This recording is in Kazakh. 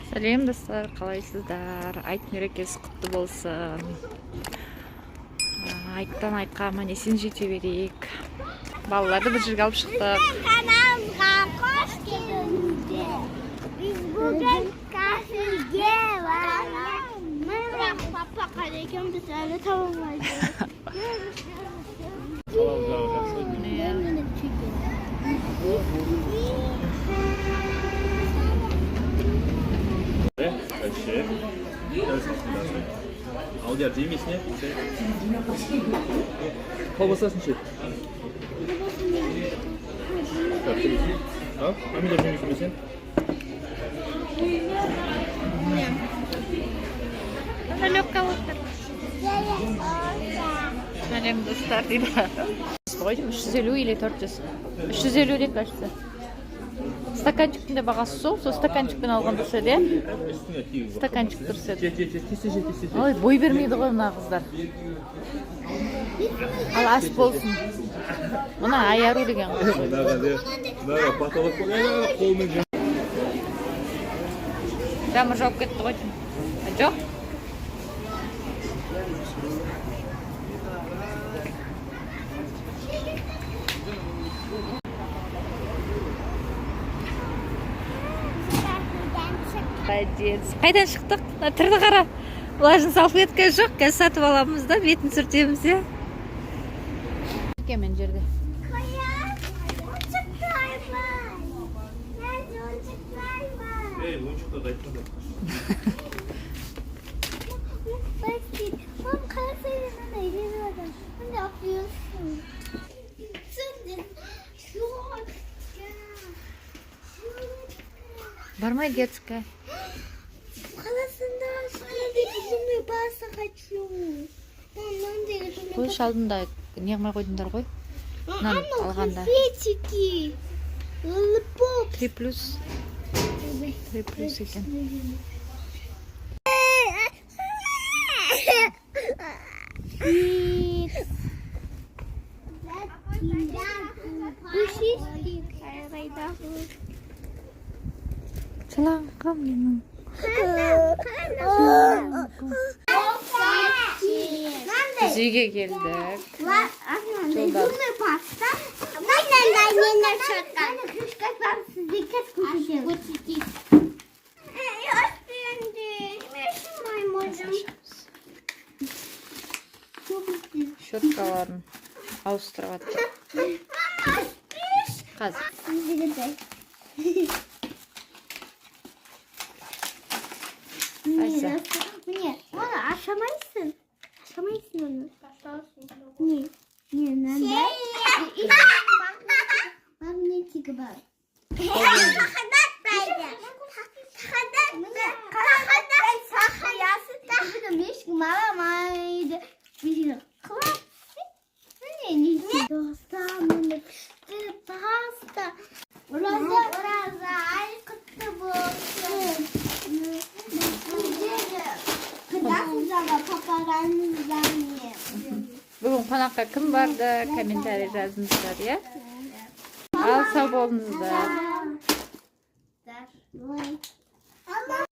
Сәлем достар, қалайсыздар? Айт мерекесі құтты болсын. Айттан айтқа аман-есен жете берейік. Балаларды бір жерге алып шықтық. Kanalımıza hoş geldiniz. Biz bugün kafeye varız. Bırak papa kardeşim biz öyle tamamlayacağız. Audi Jimmy's ne? Was ist das denn? Ja, haben wir da schon ein bisschen? Сәлем достар дейді. 350 или 400. 350 де кажется. Стаканчиктің де бағасы сол стаканчикпен алған дұрыс еді. Стаканчик дұрыс еді. Ой, бой бермейді ғой мына қыздар. Ал ас болсын. Мына аяру деген ғой. Дамы жауып кетті ғой. Жоқ. Қайдан шықтық? Түрді қара. Бұлажын салфетка жоқ. Қазір сатып аламыз да, бетін сүртеміз де. Кемен жерде. Ойыншықта да айтқанда. Бармай детская. Қойш алдында не қылмай қойдыңдар ғой? Нан алғанда. 3 плюс. 3 плюс екен. Çalanqam менің. Біз үйге келдік. Жолдан. Щеткаларын ауыстырып аттық. Қазір. Ayşe. Niye? Onu aşamayısın. Aşamayısın onu. Niye? Niye? Neden? Magnetik bak. Orazа, ay kutlu olsun. Бүгін қонаққа кім барды? Комментарий жазыңыздар, иә? Ал сау болыңыздар.